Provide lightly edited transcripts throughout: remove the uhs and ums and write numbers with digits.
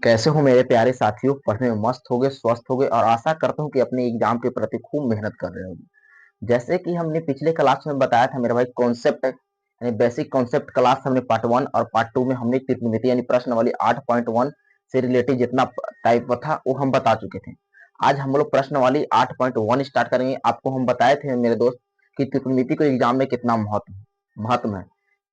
कैसे हो मेरे प्यारे साथियों। पढ़ने में मस्त हो गए, स्वस्थ हो गए और आशा करता हूँ कि अपने एग्जाम के प्रति खूब मेहनत कर रहे होंगे। जैसे कि हमने पिछले क्लास में बताया था मेरा भाई, कॉन्सेप्ट यानी बेसिक कॉन्सेप्ट क्लास हमने पार्ट 1 और पार्ट 2 में हमने त्रिकोणमिति यानी प्रश्नावली 8.1 से रिलेटेड जितना टाइप था वो हम बता चुके थे। आज हम लोग प्रश्नावली 8.1 स्टार्ट करेंगे। आपको हम बताए थे मेरे दोस्त कि त्रिकोणमिति को एग्जाम में कितना महत्व है।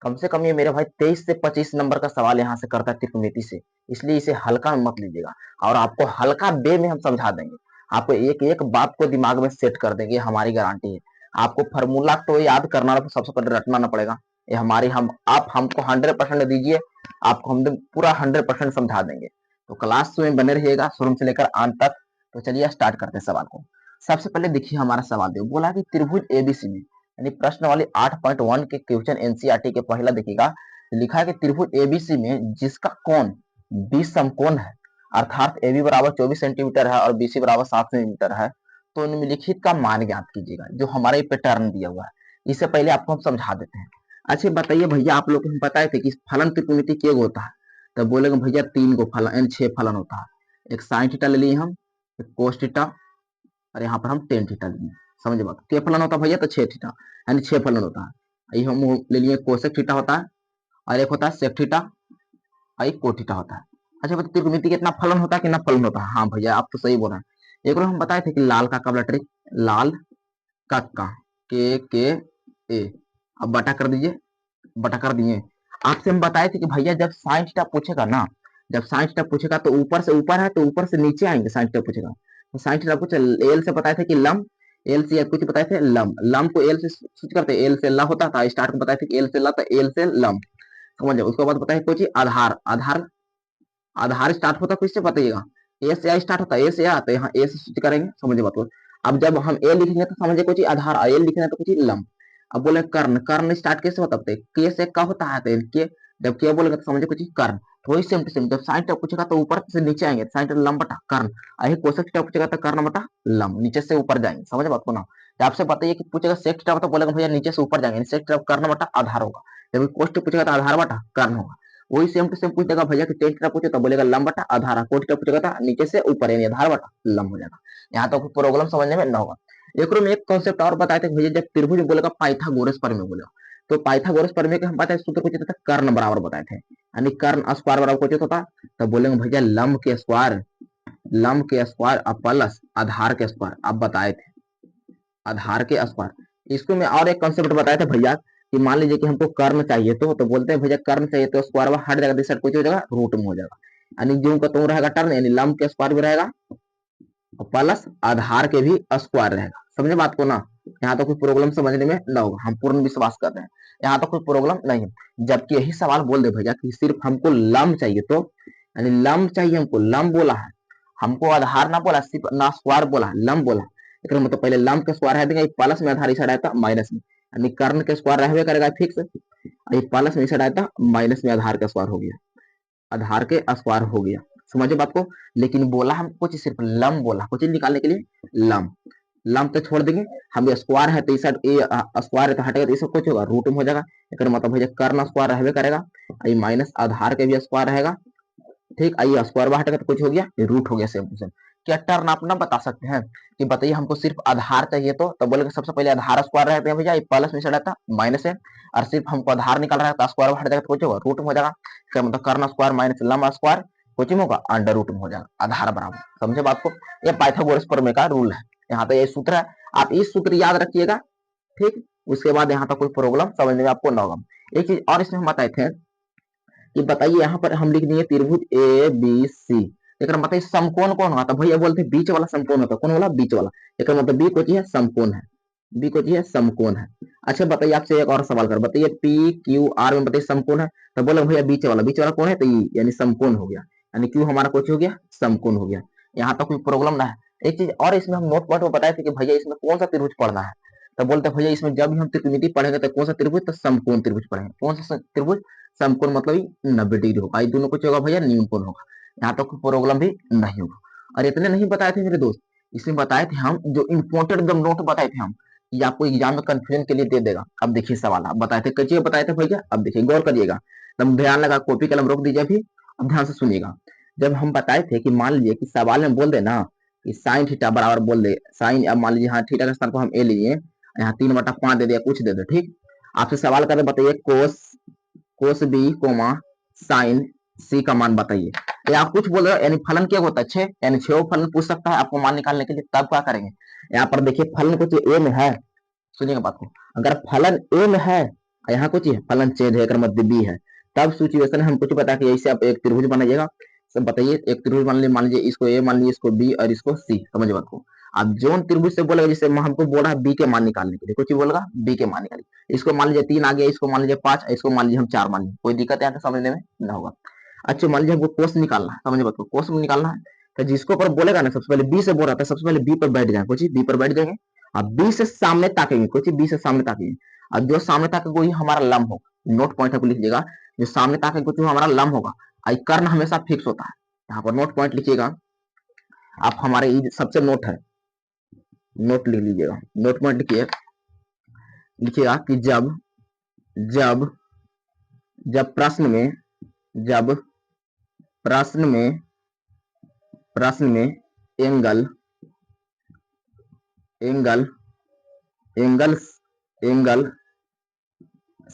कम से कम ये मेरे भाई 23 से 25 नंबर का सवाल यहाँ से करता है त्रिकोणमिति से, इसलिए इसे हल्का में मत लीजिएगा। और आपको हल्का वे में हम समझा देंगे, आपको एक एक बात को दिमाग में सेट कर देंगे, हमारी गारंटी है। आपको फार्मूला तो याद करना ना, सबसे पहले रटना ना पड़ेगा। ये हमारी हम आप हमको 100% दीजिए, आपको हम पूरा 100% समझा देंगे। तो क्लास में बने रहिएगा शुरू से लेकर अंत तक। तो चलिए स्टार्ट करते हैं सवाल को। सबसे पहले देखिए हमारा सवाल देखो, बोला कि त्रिभुज एबीसी में यानी प्रश्न वाली 8.1 के क्वेश्चन एनसीईआरटी के पहला देखिएगा। लिखा है कि त्रिभुज एबीसी में जिसका कोण 20 समकोण है, अर्थात ए बी बराबर 24 सेंटीमीटर है और बी सी बराबर 7 सेंटीमीटर है, तो निम्नलिखित का मान ज्ञात कीजिएगा। जो हमारे पैटर्न दिया हुआ है, इससे पहले आपको हम समझा देते हैं। अच्छा बताइए भैया, आप लोग को हम बताए थे कि फलन त्रिकोणमिति के होता है, तब बोलेंगे भैया 3 गो फलन यानी 6 फलन होता है। एक साइन थीटा ले लिए हम, एक कोस थीटा और यहाँ पर हम टेन थीटा लिए। समझ बात, के फलन होता है भैया तो 6 थीटा यानी 6 फलन होता है। ये हम ले लिए कोसेक थीटा होता है और एक होता है सेक थीटा और एक को थीटा होता है। अच्छा बताइए त्रिकोणमिति कितना फलन होता है, कितना फलन होता है। हाँ भैया आप तो सही बोल रहे हैं। एक बार हम बताए थे कि लाल का कब ट्रिक, लाल का के ए, अब बटा कर दीजिए, बटा कर दिए। आपसे हम बताए थे कि भैया जब साइन थीटा पूछेगा ना, जब साइन थीटा पूछेगा तो ऊपर से ऊपर है तो ऊपर से नीचे आएंगे। साइन थीटा पूछेगा तो साइन थीटा पूछे एल से बताए थे कि लम, एल से कुछ बताए थे लम, लम को एल से सूच करते, एल से ला होता था। स्टार्ट में बताए थे कि एल से ला तो एल से लम, समझ जाओ। उसके बाद बताए कुछ आधार, आधार आधार स्टार्ट होता किससे बताइएगा, ए से आ स्टार्ट होता है, ए से आ तो यहाँ ए से सूच करेंगे। समझे बात को। अब जब हम ए लिखेंगे तो समझे कुछ आधार, एल लिखेंगे तो कुछ लम। अब बोले कर्ण, कर्ण स्टार्ट कैसे होता है, के से का होता है तो के, जब के बोलेंगे तो समझे कुछ कर्ण। तो वही सेम टू सेम, जब साइन टर्म पूछेगा तो ऊपर से नीचे आएंगे, साइन टर्म लम बटा कर्ण। अही कोसेक टर्म पूछेगा तो कर्ण बटा लम, नीचे से ऊपर जाएंगे। समझे बात को ना। तो आपसे बताइए कि पूछेगा सेक टर्म तो बोलेगा भैया नीचे से ऊपर जाएंगे, सेक टर्म कर्ण बटा आधार होगा। जब कोष्ट पूछेगा तो आधार बटा कर्ण होगा। वही सेम टू सेम पूछ देगा भैया कि टेन थीटा पूछे तो बोलेगा लंब बटा आधार, कोट थीटा पूछेगा तो नीचे से ऊपर यानी आधार बटा लंब हो जाएगा। यहाँ तो प्रॉब्लम समझने में ना होगा। एक में एक कॉन्सेप्ट और बताए थे भैया, जब त्रिभुज बोलेगा पाइथागोरस प्रमेय बोलेगा, तो पाइथागोरस प्रमेय के हम बताए सूत्र कुछ था, कर्ण बराबर बताए थे, यानी कर्ण स्क्वायर बराबर कुछ होता। तो बोलेंगे भैया लंब के स्क्वायर, लंब के स्क्वायर प्लस आधार के स्क्वायर, आप बताए थे आधार के स्क्वायर। इसको मैं और एक कॉन्सेप्ट बताया था भैया कि मान लीजिए कि हमको कर्ण चाहिए तो बोलते हैं भैया कर्ण चाहिए तो स्क्वायर हट जाएगा, दिस साइड कुछ हो जाएगा रूट में हो जाएगा, यानी जो का तो रहेगा टर्न, यानी लंब के स्क्वायर भी रहेगा प्लस आधार के भी स्क्वायर रहेगा। समझे बात को ना। यहाँ तो कोई प्रॉब्लम समझने में ना होगा, हम पूर्ण विश्वास कर रहे हैं, यहाँ तो कोई प्रॉब्लम नहीं है। जबकि यही सवाल बोल दे भैया कि सिर्फ हमको लंब चाहिए, तो यानी लंब चाहिए हमको, लंब बोला है हमको, आधार ना बोला, सिर्फ ना स्क्वायर बोला, लंब बोला। लेकिन मतलब पहले लंब के स्क्वायर है देंगे, प्लस में आधार इस साइड आता माइनस में, यानी कर्ण के स्क्वायर रहबे करेगा फिक्स, प्लस में इस साइड आता माइनस में आधार का स्क्वायर हो गया, आधार के स्क्वायर हो गया। समझे बात को। लेकिन बोला हम कुछ सिर्फ लम बोला, कुछ निकालने के लिए लम, लम तो छोड़ देंगे। हम स्क्वायर है तो इस साइड ए स्क्वायर है तो हटेगा तो इसका कुछ होगा रूट में हो जाएगा। लेकिन मतलब भैया कर्ण स्क्वायर रहबे करेगा, माइनस आधार के भी स्क्वायर रहेगा, ठीक। आइए स्क्वायर बाहर हटेगा तो कुछ हो गया रूट हो गया, सेम टू सेम। क्या टर्न आप ना बता सकते हैं कि बताइए हमको सिर्फ आधार चाहिए तो बोलेंगे सबसे पहले आधार स्क्वायर रहते हैं भैया, प्लस में रहता माइनस है, और सिर्फ हमको आधार निकाल रहा है तो स्क्वायर हट जाएगा तो कुछ होगा रूट में हो जाएगा। क्या मतलब कर्ण स्क्वायर माइनस लंब स्क्वायर कुछ में होगा अंडर रूट में हो जाएगा, आधार बराबर। समझे बात को। ये पाइथागोरस प्रमेय का रूल है, यहाँ पे ये सूत्र है, आप इस सूत्र याद रखिएगा, ठीक। उसके बाद यहाँ तक कोई प्रॉब्लम समझने में आपको ना होगा। एक चीज और इसमें हम बताए थे कि बताइए यहाँ पर हम लिख दिए त्रिभुज ए बी सी, एक बताइए समकोण कौन होता है भैया, बोलते हैं बीच वाला समकोण होता है, कौन वाला बीच वाला, एक मतलब बी को चाहिए समकोण है, बी को चाहिए समकोण है। अच्छा बताइए आपसे एक और सवाल कर, बताइए पी क्यू आर में बताइए समकोण है, तो बोले भैया बीच वाला कौन है तो ये यानी समकोण हो गया, यानी क्यू हमारा कुछ हो गया समकोण हो गया। यहाँ तक कोई प्रॉब्लम ना है। एक चीज और इसमें हम नोट पॉइंट में बताए थे कि भैया इसमें कौन सा त्रिभुज पढ़ना है, तो बोलते भैया इसमें जब भी हम त्रिकोणमिति पढ़ेंगे तो कौन सा त्रिभुज, तो समकोण त्रिभुज पढ़ेंगे। कौन सा त्रिभुज, समकोण मतलब 90 डिग्री होगा, ये दोनों कुछ होगा भैया न्यून कोण होगा। यहाँ तक तो प्रॉब्लम भी नहीं होगा। और इतने नहीं बताए थे मेरे दोस्त, इसमें बताए थे हम जो इम्पोर्टेंट एकदम नोट बताए थे हम, ये आपको एग्जाम में कंफ्यूजन के लिए दे देगा। अब देखिए सवाल आप बताए थे, कैसे बताए थे भैया, अब देखिए गौर करिएगा, एकदम ध्यान लगा, कॉपी कलम रोक दीजिए अभी, अब ध्यान से सुनिएगा। जब हम बताए थे कि मान लीजिए कि सवाल में बोल दे ना कि साइन थीटा बराबर बोल दे साइन, अब मान लीजिए हाँ थीटा के स्थान पर हम ए लिए, यहाँ 3/5 दे दिया, कुछ दे दो, ठीक। आपसे सवाल कर बताइए कोस कोस बी कोमा साइन सी का मान बताइए, तो आप कुछ बोल रहे हो, यानी फलन क्या होता है 6, यानी 6 फलन पूछ सकता है आपको मान निकालने के लिए, तब क्या करेंगे, यहाँ पर देखिए फलन कुछ ए में है, सुनिएगा बात को, अगर फलन ए में है, यहाँ कुछ फलन चेंज है, मध्य बी है, तब सिचुएशन हम कुछ बता के ऐसे आप एक त्रिभुज बनाइएगा। सब बताइए, एक त्रिभुज मान लीजिए इसको ए, मान लीजिए इसको बी और इसको सी, समझ बात को। अब जोन त्रिभुज से बोलेगा, जैसे हमको बोल रहा है बी के मान निकालने के लिए, कुछ बोलेगा बी के मान निकालिए, इसको मान लीजिए 3 आ गया, इसको मान लीजिए 5, इसको मान लीजिए हम 4 मान लीजिए, कोई दिक्कत यहाँ पे समझने में ना होगा। अच्छा मान लीजिए हमको कोस निकालना है, समझ बात को, कोस में निकालना है, तो जिसको पर बोलेगा ना सबसे पहले बी से बोल रहा था, सबसे पहले बी पर बैठ जाए, कुछ बी पर बैठ जाएंगे, अब बी से सामने ताकेंगे, कुछ बी से सामने ताकेंगे, अब जो सामने ताकेगा वही हमारा लंब होगा, नोट पॉइंट है लिख लीजिएगा, जो सामने ताकेगा कुछ हमारा लंब होगा, कर्ण हमेशा फिक्स होता है, यहाँ पर नोट पॉइंट लिखिएगा आप, हमारे सबसे नोट है, नोट लिख लीजिएगा, नोट पॉइंट लिखिए, लिखिएगा कि जब जब जब प्रश्न में जब प्रश्न में प्रश्न में एंगल एंगल एंगल एंगल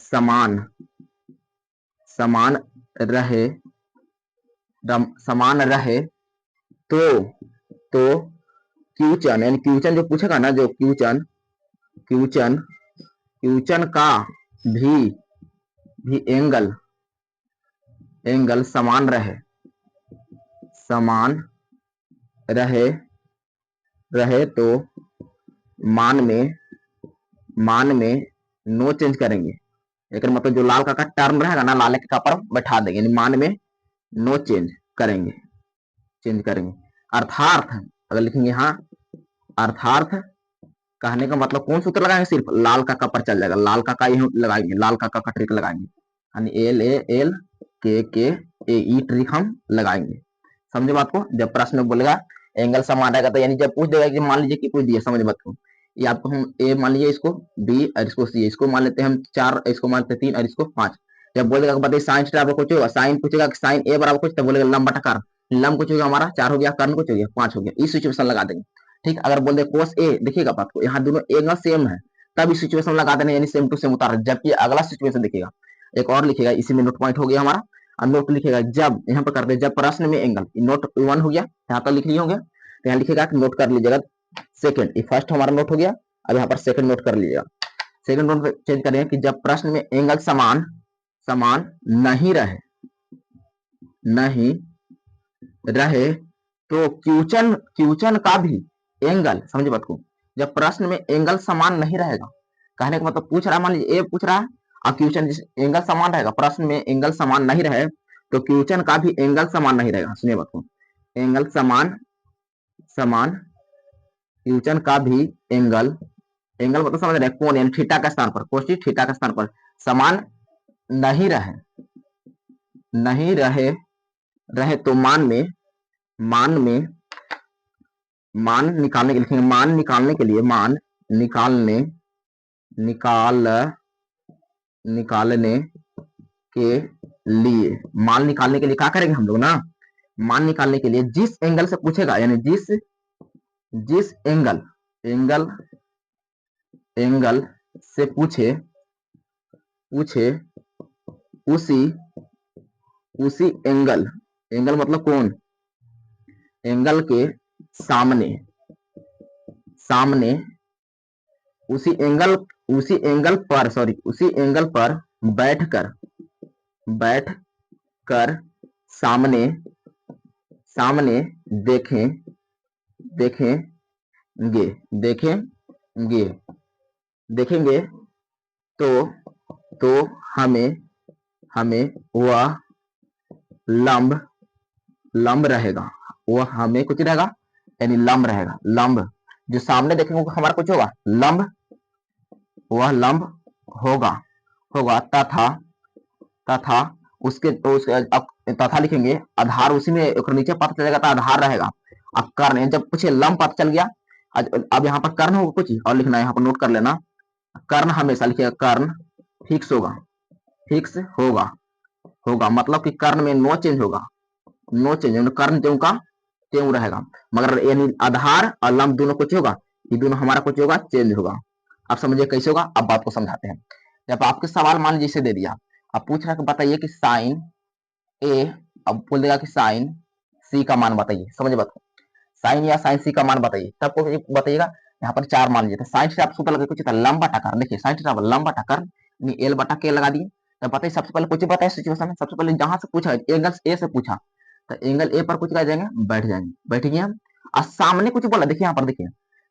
समान समान रहे समान रहे तो क्यूचन, यानी क्यूचन जो पूछेगा ना, जो क्यूचन क्यूचन क्यूचन का भी एंगल समान रहे तो मान में नो चेंज करेंगे, लेकिन मतलब जो लाल का टर्म रहेगा ना, लाल का पर बैठा देंगे, यानी मान में नो चेंज करेंगे, अर्थात अगर लिखेंगे यहाँ, अर्थात कहने का मतलब कौन सूत्र लगाएंगे, सिर्फ लाल का पर चल जाएगा, लाल का ही लगाएंगे, लाल का ट्रिक लगाएंगे, यानी एल ए एल के ए ई ट्रिक हम लगाएंगे, समझे बात को। जब प्रश्न में बोलेगा एंगल समान रहेगा, तो यानी जब पूछ देगा कि मान लीजिए कि कुछ दिया, समझ बात को, ये आपको हम ए मान लीजिए, इसको बी और इसको सी, इसको मान लेते हैं हम 4, इसको मान लेते हैं 3 और इसको 5, जब बोलेगा बताइए साइन थीटा कुछ होगा, साइन पूछेगा कि साइन ए बराबर कुछ, तब बोलेगा लंब बटा कर्ण, लंब कुछ होगा हमारा 4 हो गया, कर्ण कुछ हो गया 5 हो गया, इस सिचुएशन लगा देंगे, ठीक। अगर बोल दे कोस ए, देखिएगा बात को, यहाँ दोनों एंगल सेम है, तब इस सिचुएशन लगा देना, यानी सेम टू सेम उतार, जबकि अगला सिचुएशन देखिएगा, एक और लिखेगा, इसी में नोट पॉइंट हो गया हमारा, और नोट लिखेगा जब, यहाँ पर करते जब प्रश्न में एंगल, नोट 1 हो गया, यहाँ पर लिख लिए होंगे, तो यहाँ लिखेगा कि नोट कर लीजिएगा सेकंड, फर्स्ट हमारा नोट हो गया, अब यहाँ पर सेकंड नोट कर लीजिएगा, सेकंड नोट चेंज करेंगे कि जब प्रश्न में एंगल समान नहीं रहे तो क्यूचन का भी एंगल, समझे बात को, जब प्रश्न में एंगल समान नहीं रहेगा, कहने का मतलब पूछ रहा है, मान लीजिए ए पूछ रहा है और क्यूचन एंगल समान रहेगा, प्रश्न में एंगल समान नहीं रहे तो क्यूचन का भी एंगल समान नहीं रहेगा, सुनिए बात को, एंगल समान क्यूचन का भी एंगल मतलब समझ रहे कोण, यानी थीटा का स्थान पर, कोष्ठी थीटा का स्थान पर समान नहीं रहे तो मान निकालने के लिए, मान निकालने के लिए, मान निकालने के लिए क्या करेंगे हम लोग ना, मान निकालने के लिए जिस एंगल से पूछेगा, यानी जिस एंगल से पूछे उसी एंगल मतलब कौन, एंगल के सामने उसी एंगल पर बैठकर सामने देखेंगे तो हमें वह लंब रहेगा, वह हमें कुछ रहेगा, यानी लंब रहेगा, लंब जो सामने देखेंगे हमारा कुछ होगा लंब, वह लंब होगा तथा उसके तथा लिखेंगे आधार, उसी में नीचे पता चलेगा तो आधार रहेगा, अब कर्ण, जब पूछे लंब पता चल गया, अब यहाँ पर कर्ण होगा कुछ और लिखना है, यहाँ पर नोट कर लेना, कर्ण हमेशा लिखिएगा, कर्ण फिक्स होगा मतलब कि कर्ण में नो चेंज होगा, नो चेंज, कर्ण ज्यों का त्यों रहेगा, मगर यानी आधार और लंब दोनों कुछ होगा, ये दोनों हमारा कुछ होगा चेंज होगा। आप समझिए कैसे होगा, अब बात को समझाते हैं। जब आपके सवाल मान लीजिए दे दिया, अब पूछ रहा है कि बताइए कि साइन ए, अब बोल देगा कि साइन सी का मान बताइए, समझ बात, साइन या साइन सी का मान बताइए, तब को बताइएगा। यहाँ पर 4 मान लीजिए, साइन से आप सूत्र लगा कुछ लंब बटा कर्ण, देखिए साइन से लंब बटा कर्ण एल बटा के लगा दिए। तब बताइए सबसे पहले कुछ बताए सिचुएशन में, सबसे पहले जहां से पूछा एंगल ए से पूछा, तो एंगल ए पर कुछ कर जाएंगे, बैठ जाएंगे, बैठ गए हम। और सामने कुछ बोला, देखिए यहाँ पर देखिए,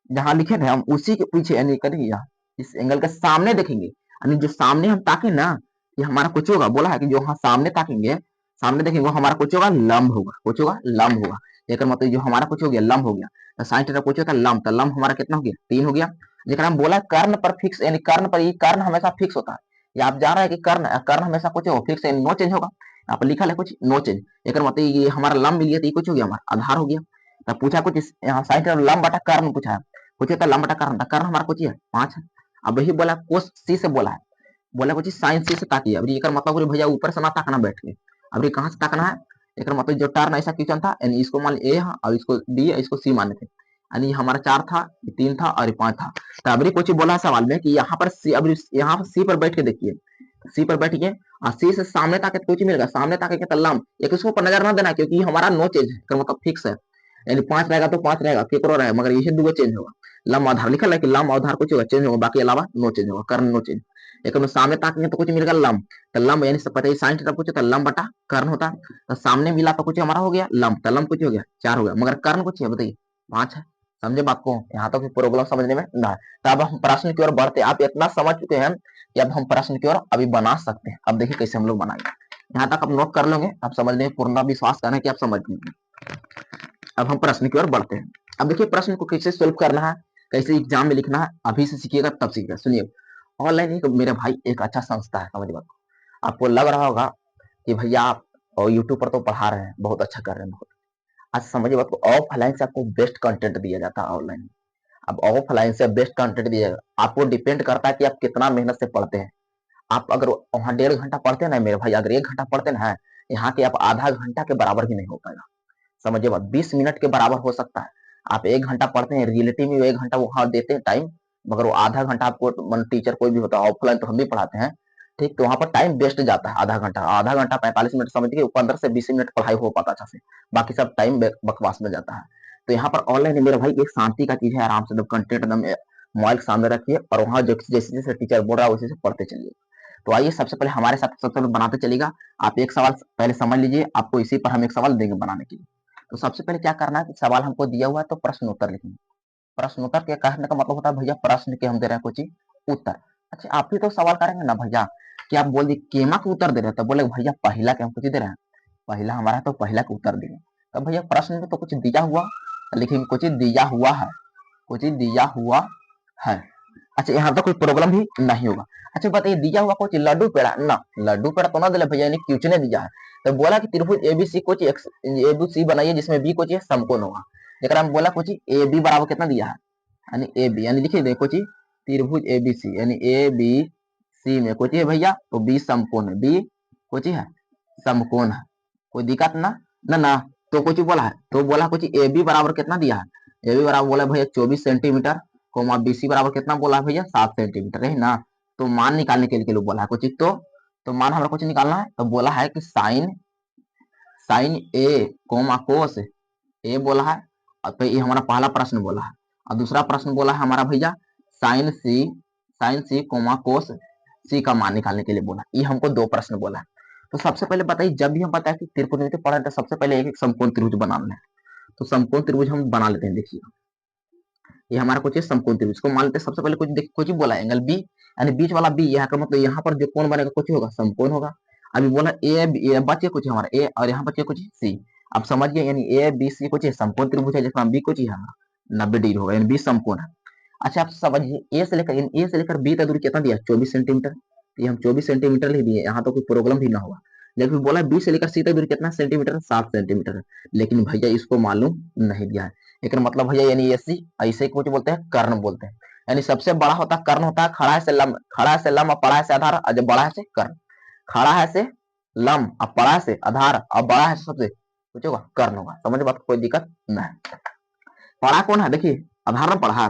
जहां लिखे थे हम उसी के पीछे यानी करिए यहाँ इस एंगल के सामने देखेंगे, यानी जो सामने हम ताके ना, ये हमारा कुछ होगा, बोला है कि जो हम सामने ताकेंगे, सामने देखेंगे वो हमारा कुछ होगा लंब होगा, कुछ होगा लंब होगा। एक मतलब जो हमारा कुछ हो गया लंब हो गया, तो साइन थीटा कुछ होता है लंब, तो लंब हमारा कितना हो गया 3 हो गया। लेकिन हम बोला कर्ण पर फिक्स, यानी कर्ण पर, ये कर्ण हमेशा फिक्स होता है, ये आप जान रहे हैं कि कर्ण कर्ण हमेशा कुछ हो फिक्स, नो चेंज होगा। यहाँ पर लिखा है कुछ नो चेंज, एक मतलब ये हमारा लंब मिल गया, तो ये कुछ हो गया हमारा आधार हो गया। तब पूछा कुछ यहाँ साइन थीटा लंब बटा कर्ण पूछा है, कुछ होता है लंब बटा कर्ण, कर्ण हमारा कुछ है 5 है। अब वही बोला कोस सी से बोला है, बोला कुछ साइन सी से ताकिए, अब ये मतलब भैया ऊपर से ना ताकना बैठ के, अब ये कहाँ से ताकना है, एक मतलब जो टर्न ऐसा क्वेश्चन था, यानी इसको मान ए है और इसको डी है, इसको सी माने थे, यानी हमारा 4 था, 3 था और 5 था। तो अभी कुछ बोला सवाल में कि यहाँ पर सी, अब यहाँ पर सी पर बैठ के देखिए, सी पर बैठिए और सी से सामने ताके कुछ मिलेगा, सामने ताके के लंब, एक इसको पर नजर ना देना क्योंकि हमारा नो चेंज है, मतलब फिक्स है, यानी 5 रहेगा तो 5 रहेगा, केकरो रहेगा, मगर ये दो चेंज होगा। लंब आधार लिखा है कि लंब आधार कुछ होगा चेंज होगा, बाकी अलावा नो चेंज होगा, कर्ण नो चेंज। एक सामने ताकेंगे तो कुछ मिलेगा लंब, तो लंब यानी सब पता है साइन थीटा कुछ होता है लंब बटा कर्ण होता है, तो सामने मिला तो कुछ हमारा हो गया लंब, तो लंब कुछ हो गया 4 हो गया, मगर कर्ण कुछ है बताइए 5 है। समझे बात को, यहाँ तक प्रॉब्लम समझने में ना है। तो अब हम प्रश्न की ओर बढ़ते, आप इतना समझ चुके हैं कि अब हम प्रश्न की ओर अभी बना सकते हैं। अब देखिए कैसे हम लोग बनाएंगे, यहाँ तक आप नोट कर लोगे, आप समझने में पूर्ण विश्वास करें कि आप समझ लेंगे। अब हम प्रश्न की ओर बढ़ते हैं। अब देखिए प्रश्न को कैसे सोल्व करना है, कैसे एग्जाम में लिखना है, अभी से सीखिएगा तब सीखिएगा। सुनिए, ऑनलाइन एक मेरे भाई एक अच्छा संस्था है, समझ बात। आपको लग रहा होगा कि भैया आप और यूट्यूब पर तो पढ़ा रहे हैं, बहुत अच्छा कर रहे हैं, बहुत आज समझिए बात को, ऑफलाइन से आपको बेस्ट कंटेंट दिया जाता है ऑनलाइन। अब ऑफलाइन से बेस्ट कंटेंट दिया जाएगा, आपको डिपेंड करता है कि आप कितना मेहनत से पढ़ते हैं। आप अगर वहाँ 1.5 घंटा पढ़ते हैं ना मेरे भाई, अगर 1 घंटा पढ़ते ना, यहाँ के आप आधा घंटा के बराबर भी नहीं हो पाएगा। समझिए बात, 20 मिनट के बराबर हो सकता है। आप 1 घंटा पढ़ते हैं, रियलिटी में 1 घंटा वहां देते हैं टाइम, मगर वो आधा घंटा आपको मन टीचर कोई भी होता है, ऑफलाइन तो हम भी पढ़ाते हैं, ठीक, तो वहां पर टाइम वेस्ट जाता है आधा घंटा, आधा घंटा 45 मिनट समझ के 15 से 20 मिनट पढ़ाई हो पाता अच्छा से, बाकी सब टाइम बकवास में जाता है। तो यहाँ पर ऑनलाइन मेरे भाई एक शांति का चीज है, आराम से कंटेंट एकदम मोबाइल के सामने रखिए और वहां जैसे जैसे टीचर बोल रहा है वैसे से पढ़ते चलिए। तो आइए सबसे पहले हमारे साथ सबसे पहले बनाते चलेगा। आप एक सवाल पहले समझ लीजिए, आपको इसी पर हम एक सवाल देंगे बनाने के लिए। तो सबसे पहले क्या करना है कि सवाल हमको दिया हुआ है तो प्रश्न उत्तर लिखेंगे। प्रश्न उत्तर के कहने का मतलब होता है भैया प्रश्न के हम दे रहे हैं कुछ उत्तर। अच्छा आप ही तो सवाल करेंगे ना भैया कि आप बोल दिए केमा का उत्तर दे रहे हैं, तो बोले भैया पहला के हम कुछ दे रहे हैं, पहला हमारा तो पहला का उत्तर दिए। तो भैया प्रश्न में तो कुछ दिया हुआ, लेकिन कुछ दिया हुआ है, कुछ दिया हुआ है। अच्छा यहाँ तो कोई प्रॉब्लम भी नहीं होगा। अच्छा बताइए दिया हुआ कुछ लड्डू पेड़ा ना, लड्डू पेड़ा तो ना दिले भैया, यानी क्यों ने दिया है, तो बोला कि त्रिभुज एबीसी कुछ एबीसी बनाइए जिसमें बी कुछ समकोण होगा। एक हम बोला कुछ ए बी बराबर कितना दिया है, यानी ए बी, यानी लिखिए देखो जी त्रिभुज एबीसी यानी ए बी सी में कुछ है भैया, तो बी समकोण है, बी कुछ है समकोण है, कोई दिक्कत ना ना ना। तो कुछ बोला है, तो बोला कुछ ए बी बराबर कितना दिया है, ए बी बराबर बोला भैया 24 सेंटीमीटर, कोमा बीसी बराबर कितना बोला है भैया 7 सेंटीमीटर है ना। तो मान निकालने के लिए बोला है कुछ, तो मान हमारा कुछ निकालना है, तो बोला है कि साइन साइन ए कोमा कोस ए बोला है, और तो ये हमारा पहला प्रश्न बोला है। और दूसरा प्रश्न बोला है हमारा भैया साइन सी कोमा कोस सी का मान निकालने के लिए बोला, ये हमको 2 प्रश्न बोला है। तो सबसे पहले बताइए, जब भी हम पता है कि त्रिकोणमिति पढ़ा तो सबसे पहले एक समकोण त्रिभुज बनाना है, तो समकोण त्रिभुज हम बना लेते हैं। देखिए ये हमारा कुछ है समकोण त्रिभुज को मान लेते हैं। सबसे पहले कुछ देख कुछ बोला एंगल बी, यानी बीच वाला बी, यहाँ का मतलब यहाँ पर जो कोण बनेगा कुछ होगा समकोण होगा। अभी बोला ए बचे कुछ हमारा ए और यहाँ बचे कुछ सी, आप समझ गए, यानी ए बी सी कुछ समकोण त्रिभुज है जिसका बी कुछ है हमारा 90 डिग्री होगा, यानी बी समकोण है। अच्छा आप समझिए ए से लेकर बी तक दूरी कितना दिया 24 सेंटीमीटर, ये हम 24 सेंटीमीटर लिख दिए, यहाँ तो कोई प्रॉब्लम भी ना होगा। लेकिन बोला बी से लेकर सी तक दूरी कितना सेंटीमीटर 7 सेंटीमीटर है, लेकिन भैया इसको मालूम नहीं दिया है। लेकिन मतलब भैया यानी ऐसी ऐसे कुछ बोलते हैं कर्ण बोलते हैं, यानी सबसे बड़ा होता है कर्ण होता है, खड़ा है से लंब, खड़ा है से लंब और पड़ा है से आधार, और जब बड़ा है से कर्ण, खड़ा है से लंब और पड़ा है से आधार और बड़ा है से सबसे कुछ होगा, कर्ण होगा। समझ बात, कोई दिक्कत नहीं। पढ़ा कौन है, देखिए आधार में पढ़ा।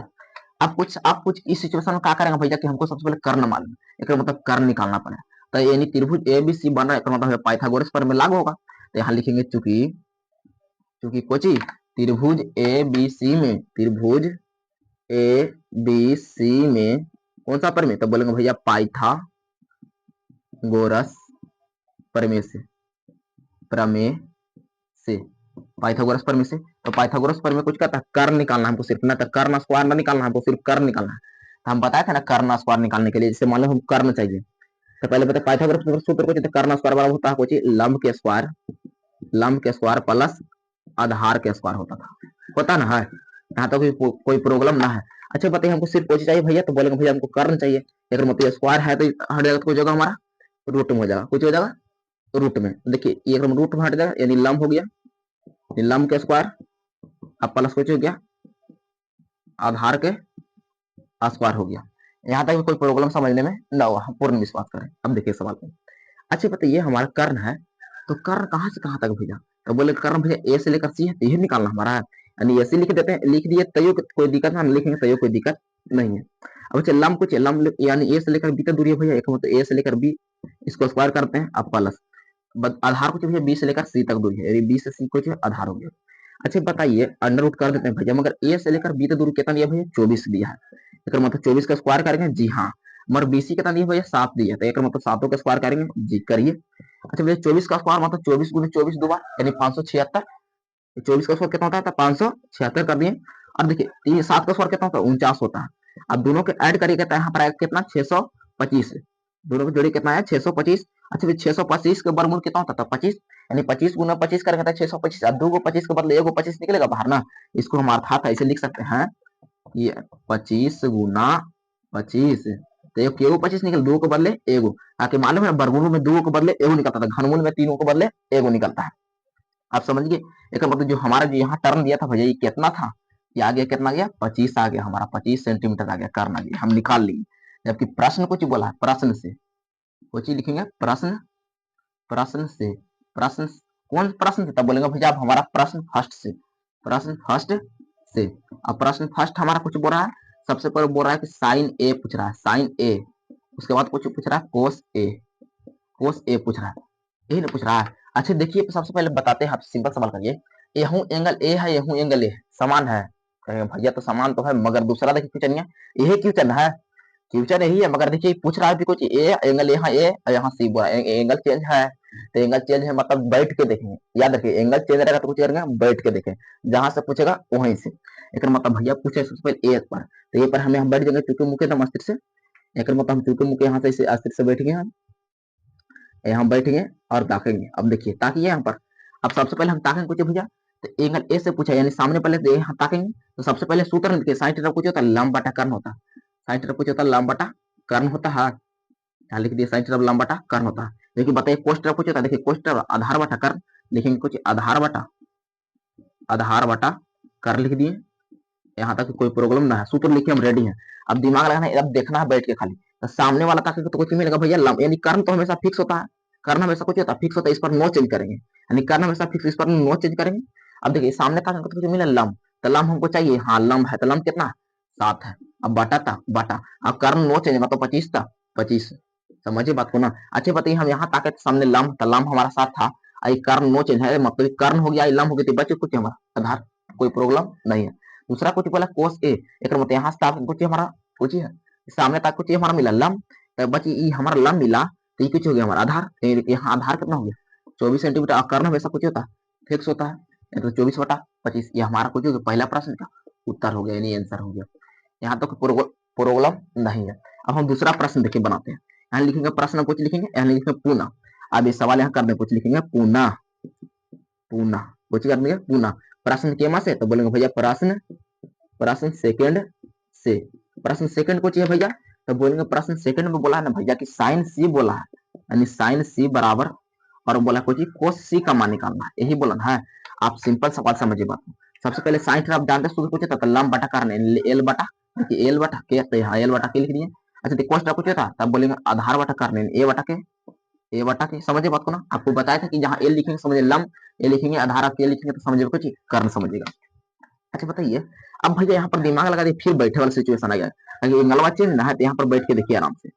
आप कुछ इस सिचुएशन में क्या करेंगे भैया कि हमको सबसे पहले कर्ण मालूम है, एक मतलब कर्ण निकालना पड़ेगा। तो यानी त्रिभुज ए बी सी बन रहा है, मतलब पाइथागोरस पर में लागू होगा। तो यहाँ लिखेंगे चूंकि चूंकि कोची त्रिभुज ए बी सी में, त्रिभुज ए बी सी में कौन सा प्रमेय, तो बोलेंगे भैया पाइथागोरस प्रमेय से, प्रमेय से, पाइथागोरस प्रमेय से। तो पाइथागोरस प्रमेय कुछ कहता है कर्ण निकालना हमको, सिर्फ ना तो कर्ण स्क्वायर ना निकालना हमको, सिर्फ कर्ण निकालना है। तो हम बताए थे ना कर्ण स्क्वायर निकालने के लिए, जैसे मान लो हम कर्ण चाहिए, तो पहले बताए पाइथागोरस सूत्र को, कर्ण स्क्वायर बराबर होता है कुछ लंब के स्क्वायर, लंब के स्क्वायर प्लस आधार के स्क्वायर होता था, पता ना है। यहाँ तो कोई प्रॉब्लम ना है। अच्छा बताइए हमको सिर्फ कोई चाहिए भैया, तो बोलेंगे भैया हमको कर्ण चाहिए, अगर मतलब स्क्वायर है तो हट जाएगा, तो कोई जगह हमारा रूट में हो जाएगा, कुछ हो जाएगा रूट में। देखिए ये रूट में हट जाएगा, यानी लंब हो गया, लंब के स्क्वायर अब प्लस कुछ हो गया आधार के स्क्वायर हो गया। यहाँ तक कोई प्रॉब्लम समझने में ना हुआ, हम पूर्ण विश्वास करें। अब देखिए सवाल में, अच्छा बताइए हमारा कर्ण है, तो कर्ण कहाँ से कहाँ तक भैया, तो बोले कर्ण भैया ए से लेकर सी है, तो ये निकालना हमारा है, यानी ऐसे लिख देते हैं, लिख दिए तैयो कोई दिक्कत ना, लिखेंगे तैयो कोई दिक्कत नहीं है। अब अच्छा लंब कुछ लंब यानी ए से लेकर बी तक दूरी है भैया, एक मतलब ए से लेकर बी, इसको स्क्वायर करते हैं अब प्लस आधार कुछ भैया बी से लेकर सी तक दूरी है, यानी बी से सी कुछ आधार हो गया। अच्छा बताइए अंडर रूट कर देते हैं भैया, मगर ए से लेकर बी तक दूरी कितना दिया भैया, 24 दिया है, एक मतलब 24 का स्क्वायर करेंगे जी हाँ, मगर बीसी कितना दिया भैया 7 दिया, तो एक मतलब 7 का स्क्वायर करेंगे जी करिए। अच्छा भैया 24 का स्क्वायर मतलब 24 गुने 24 दुबार यानी 576, 24 का स्क्वायर कितना होता है, 576 कर दिए। अब देखिए 7 का स्क्वायर कितना होता है 49 होता है। अब दोनों के ऐड करिए यहाँ पर आएगा कितना 625, दोनों की जोड़ी कितना है 625। अच्छा फिर 625 के वर्गमूल कितना होता था 25, यानी 25 गुना 25 करेंगे तो 625, अब 2 को 25 के बदले 1 को 25 निकलेगा बाहर ना, इसको हम अर्थात ऐसे लिख सकते हैं ये 25 गुना 25, तो एक केगो 25 निकल, 2 के बदले एगो, आके मालूम है वर्गमूल में 2 के बदले एगो निकलता था, घनमूल में 3 के बदले एगो निकलता है। आप समझिए एक मतलब जो हमारा जो यहाँ टर्म दिया था भैया ये कितना था, ये आ गया कितना गया 25 आ गया, हमारा 25 सेंटीमीटर आ गया, कर्ण आ गया, हम निकाल लिए। जबकि प्रश्न कुछ बोला है, प्रश्न से कुछ लिखेंगे, प्रश्न, प्रश्न से, प्रश्न कौन प्रश्न से, तब बोलेंगे भैया अब हमारा प्रश्न फर्स्ट से, प्रश्न फर्स्ट से। अब प्रश्न फर्स्ट हमारा कुछ बोल रहा है, सबसे पहले बोल रहा है कि साइन ए पूछ रहा है, साइन ए, उसके बाद कुछ पूछ रहा है कोस ए, कोस ए पूछ रहा है, यही ना पूछ रहा है। अच्छा देखिए सबसे पहले बताते हैं, आप सिंपल सवाल करिए, यहूं एंगल ए है, यहूं एंगल ए है, समान है, कहेंगे भैया तो समान तो है, मगर दूसरा देखिए क्यों चलिए, यही क्यों चल रहा है, फ्यूचर यही है, मगर देखिए पूछ रहा है कुछ ए एंगल यहाँ ए और यहाँ सी बोला एंगल चेंज है, तो एंगल चेंज है मतलब बैठ के देखेंगे, याद रखिए एंगल चेंज रहेगा तो कुछ करेंगे बैठ के देखें, जहां से पूछेगा वहीं से। एक मतलब भैया पूछे सबसे पहले ए पर, तो ए पर हम यहाँ बैठ जाएंगे चूंकि मुख्य था मस्तिष्क से, एक मतलब हम चूंकि मुख्य यहाँ से अस्तित्व से बैठ गए, हम यहाँ बैठेंगे और ताकेंगे। अब देखिए ताकिए यहाँ पर, अब सबसे पहले हम ताकेंगे कुछ भैया, तो एंगल ए से पूछा यानी सामने पहले तो यहाँ ताकेंगे, तो सबसे पहले सूत्र देखिए साइन थीटा कुछ होता है लंब बटा कर्ण होता है, साइन थीटा कुछ होता है लंब बटा कर्ण होता है, यहाँ लिख दिया साइन थीटा लंब बटा कर्ण होता है। देखिए बताइए कोस थीटा कुछ होता है, देखिए कोस थीटा आधार बटा कर्ण, लिखेंगे कुछ आधार बटा, आधार बटा कर्ण लिख दिए, यहाँ तक कोई प्रॉब्लम ना है, सूत्र लिखे हम रेडी हैं। अब दिमाग लगाना है, अब देखना है बैठ के खाली, तो सामने वाला ताकि तो कुछ मिलेगा भैया लंब, यानी कर्ण तो हमेशा फिक्स होता है, कर्ण हमेशा कुछ होता है फिक्स होता है, इस पर नो चेंज करेंगे, यानी कर्ण हमेशा फिक्स, इस पर नो चेंज करेंगे। अब देखिए सामने ताकि तो कुछ मिले लंब, तो लंब हमको चाहिए, हाँ लंब है, तो लंब कितना 7 है, अब बटा था बटा, अब कर्ण नो चेंज मतलब 25 था 25, समझिए बात को ना। अच्छे बताइए हम यहाँ ताकत सामने लंब, तो लंब हमारा साथ था, आई कर्ण नो चेंज है, मतलब कर्ण हो गया लंब हो गया, बचे कुछ हमारा आधार, कोई प्रॉब्लम नहीं है। दूसरा कुछ बोला कोस ए, एक मतलब यहाँ से कुछ हमारा कुछ है, सामने तक कुछ हमारा मिला लंब, तो बची ये हमारा लंब मिला, तो ये कुछ हो गया हमारा आधार, यहाँ आधार कितना हो गया 24 सेंटीमीटर, कर्ण हमेशा कुछ होता है फिक्स होता है, तो 24/25 ये हमारा कुछ हो गया, पहला प्रश्न का उत्तर हो गया, यानी आंसर हो गया, यहाँ तक प्रॉब्लम नहीं है। अब हम दूसरा प्रश्न देखिए बनाते हैं, यहाँ लिखेंगे प्रश्न कुछ लिखेंगे, यहाँ लिखेंगे पुनः, अब ये सवाल यहाँ करने कुछ लिखेंगे पुनः, पुनः कुछ कर देंगे पुनः, प्रश्न केमा से, तो बोलेंगे भैया प्रश्न, प्रश्न सेकंड से, प्रश्न सेकंड को चाहिए भैया, तो बोलेंगे प्रश्न सेकंड में बोला है ना भैया कि साइन सी बोला है, यानी साइन सी बराबर, और बोला कुछ कोस सी का मान निकालना है, यही बोला है। आप सिंपल सवाल समझिए बात, सबसे पहले साइन थीटा आप जानते सूत्र पूछे था लंब बटा कारण एल बटा, देखिए एल बटा के, तो यहाँ एल बटा के लिख दिए। अच्छा देखो कोस कुछ था, तब बोलेंगे आधार बटा कारण ए बटा के, ए बटा के, समझे बात को ना। आपको बताया था कि जहाँ ए लिखेंगे समझे लंब, ए लिखेंगे आधार, आप ए लिखेंगे तो समझे कुछ कर्ण समझिएगा। अच्छा बताइए, अब भैया यहाँ पर दिमाग लगा दिए, फिर बैठे वाला सिचुएशन आ गया, एंगलवा चेंज ना है, तो यहाँ पर बैठ के देखिए आराम से,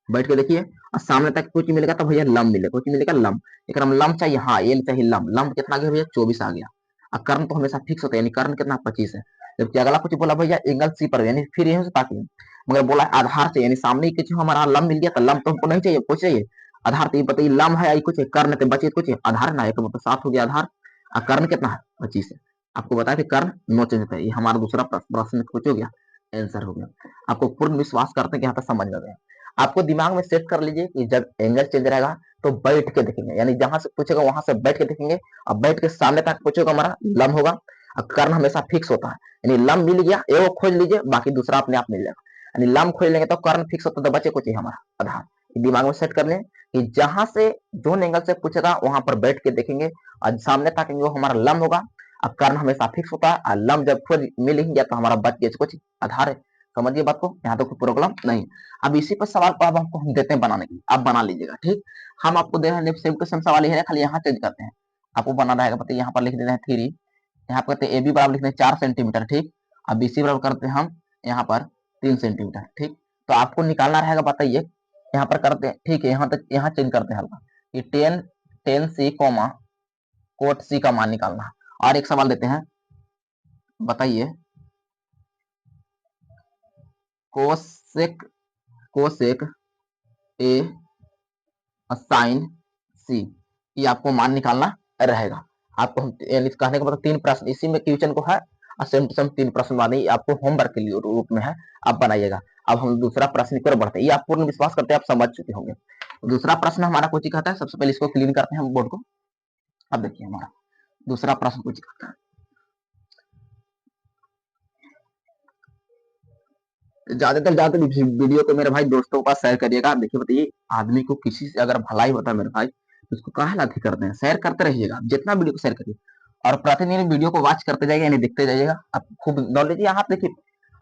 बैठ के देखिए, और सामने तक कुछ मिलेगा तो भैया लंब मिलेगा, कुछ मिलेगा लंब, लेकिन हम लंब चाहिए, हाँ ये चाहिए लंब, लंब कितना आ गया भैया 24 आ गया। और कर्ण तो हमेशा फिक्स होता है, यानी कर्ण कितना 25 है। जबकि अगला कुछ बोला भैया एंगल सी पर, यानी फिर यहीं से ताकि, मगर बोला आधार से, यानी सामने कुछ हमारा लंब मिल गया, तो लंब तो हमको नहीं चाहिए, कुछ चाहिए आधार। तो ये बताइए लंब है या कुछ कर्ण, तो बचे कुछ आधार ना, एक मतलब 7 हो गया आधार, और कर्ण कितना है 25 है। आपको बताया कि कर्ण नो चेंज होता है, ये हमारा दूसरा प्रश्न कुछ हो गया, आंसर हो गया। आपको पूर्ण विश्वास करते हैं कि यहाँ तक समझ में गया। आपको दिमाग में सेट कर लीजिए कि जब एंगल चेंज रहेगा तो बैठ के देखेंगे, यानी जहां से पूछेगा वहां से बैठ के देखेंगे, और बैठ के सामने तक पूछेगा हमारा लंब होगा, और कर्ण हमेशा फिक्स होता है, यानी लंब मिल गया, एगो खोज लीजिए, बाकी दूसरा अपने आप मिल जाएगा। यानी लंब खोज लेंगे तो कर्ण फिक्स होता है, तो बचे कुछ ही हमारा आधार। दिमाग में सेट कर लें कि जहां से जो एंगल से पूछेगा वहां पर बैठ के देखेंगे, और सामने ताकेंगे वो हमारा लंब होगा, अब कर्ण हमेशा फिक्स होता है, और लंब जब खोज मिल ही गया तो हमारा बच गया कुछ आधार है। समझिए बात को, यहाँ तो कोई प्रॉब्लम नहीं। अब इसी पर सवाल को अब हमको हम देते हैं बनाने के लिए, आप बना लीजिएगा ठीक। हम आपको दे रहे हैं सेम क्वेश्चन सवाल ये है, खाली यहाँ चेंज करते हैं। आपको बनाना रहेगा, बताइए यहाँ पर लिख देते हैं 3, यहाँ पर कहते हैं ए बी बराबर लिखते हैं 4 सेंटीमीटर ठीक। अब बी सी बराबर करते हैं हम यहाँ पर 3 सेंटीमीटर ठीक। तो आपको निकालना रहेगा, बताइए यहाँ पर करते हैं ठीक है, यहाँ तक यहाँ चेंज करते हैं हल्का, कि टेन सी कोमा कोट सी का मान निकालना है। और एक सवाल देते हैं, बताइए कोसेक कोसेक ए साइन सी, ये आपको मान निकालना रहेगा। आपको हम कहने का मतलब 3 प्रश्न इसी में क्वेश्चन को है, और सेम टू सेम 3 प्रश्न बनाने आपको होमवर्क के लिए रूप में है, आप बनाइएगा। अब हम दूसरा प्रश्न की ओर बढ़ते हैं, ये आप पूर्ण विश्वास करते हैं आप समझ चुके होंगे। दूसरा प्रश्न हमारा कुछ कहता है, सबसे पहले इसको क्लीन करते हैं हम बोर्ड को। अब देखिए हमारा दूसरा प्रश्न कुछ कहता है, ज्यादातर वीडियो को मेरे भाई दोस्तों के पास शेयर करिएगा। देखिए बताइए, आदमी को किसी से अगर भलाई होता है मेरे भाई, तो उसको काहे लाठी करते हैं, शेयर करते रहिएगा, जितना वीडियो को शेयर करिए, और प्रतिदिन वीडियो को वॉच करते जाइए, यानी देखते जाइएगा, आप खूब नॉलेज यहाँ देखिए।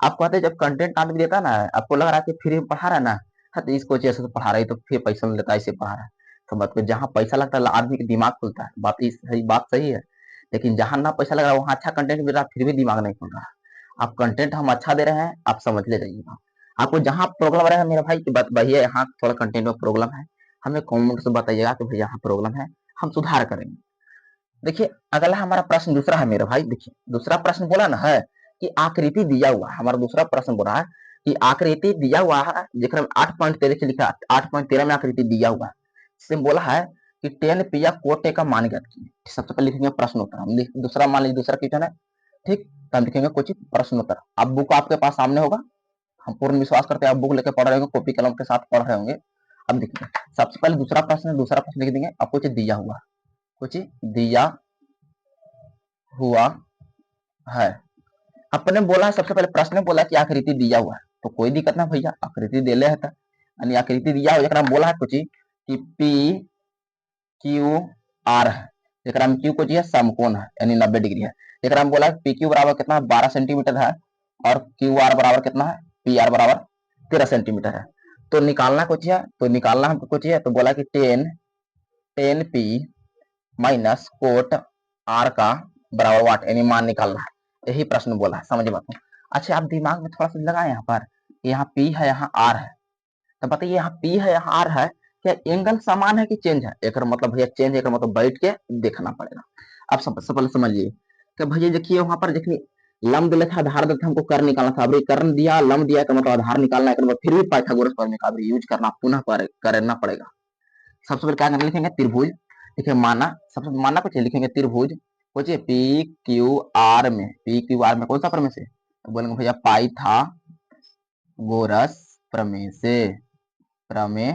आप कहते हैं जब कंटेंट आदमी देता है ना, आपको लग रहा है कि फ्री में पढ़ा रहा है ना, हाँ तो इसको जैसे तो पढ़ा रहा है तो फिर पैसा नहीं लेता, ऐसे पढ़ा रहा है। तो मतलब जहाँ पैसा लगता है आदमी का दिमाग खुलता है, बात सही है। लेकिन जहाँ ना पैसा लग रहा है वहाँ अच्छा कंटेंट मिल रहा है, फिर भी दिमाग नहीं खुल रहा है। आप कंटेंट हम अच्छा दे रहे हैं, आप समझ ले जाइएगा। आपको जहाँ प्रॉब्लम रहेगा मेरा भाई कि भैया यहाँ थोड़ा कंटेंट में प्रॉब्लम है, हमें कमेंट से बताइएगा कि भैया यहाँ प्रॉब्लम है, हम सुधार करेंगे। देखिए अगला हमारा प्रश्न दूसरा है मेरा भाई, देखिए दूसरा प्रश्न बोला ना है कि आकृति दिया हुआ है, हमारा दूसरा प्रश्न बोला है कि आकृति दिया हुआ है, जिसमें 8.13 लिखा है, 8.13 में आकृति दिया हुआ है, इसमें बोला है कि 10 पिया कोट ए का मान ज्ञात कीजिए। सबसे पहले लिखेंगे प्रश्न उत्तर, हम दूसरा मान लीजिए दूसरा क्वेश्चन है ठीक, तो हम लिखेंगे कुछ प्रश्न उत्तर। अब बुक आपके पास सामने होगा, हम पूर्ण विश्वास करते हैं आप बुक लेकर पढ़ रहे होंगे, कॉपी कलम के साथ पढ़ रहे होंगे। अब देखिए सबसे पहले दूसरा प्रश्न लिख देंगे, अब कुछ दिया हुआ, कुछ दिया हुआ है। अपने बोला है सबसे पहले प्रश्न में बोला कि आकृति दिया हुआ है, तो कोई दिक्कत ना भैया, आकृति दे ले है, यानी आकृति दिया हुआ जरा बोला है कुछ कि पी क्यू आर है, जरा क्यू को है समकोण है, यानी 90 डिग्री है। जरा बोला पी क्यू बराबर कितना 12 सेंटीमीटर है, और क्यू आर बराबर कितना है, पी आर बराबर 13 सेंटीमीटर है। तो निकालना कुछ है, तो निकालना हमको कुछ है, तो बोला कि 10 पी माइनस कोट आर का बराबर वाट, यानी मान निकालना है, यही प्रश्न बोला है, समझ बात। अच्छा आप दिमाग में थोड़ा सा लगाए यहाँ पर, यहाँ पी है यहाँ आर है, तो बताइए यहाँ पी है यहाँ आर है, क्या एंगल समान है कि चेंज है, एक मतलब भैया चेंज है, मतलब बैठ के देखना पड़ेगा। अब सबसे पहले समझिए कि भैया देखिए वहां पर देखिए लंब दिया था, आधार दिया था, हमको कर्ण निकालना था, अभी कर्ण दिया लंब दिया का मतलब आधार निकालना है, फिर भी पाइथागोरस प्रमेय का यूज करना पुनः करना पड़ेगा। सबसे पहले क्या लिखेंगे त्रिभुज, देखिए माना सबसे माना कुछ लिखेंगे त्रिभुज कुछ पी क्यू आर में, पी क्यू आर में कौन सा प्रमेय से, तो बोलेंगे भैया पाइथागोरस प्रमेय से, प्रमेय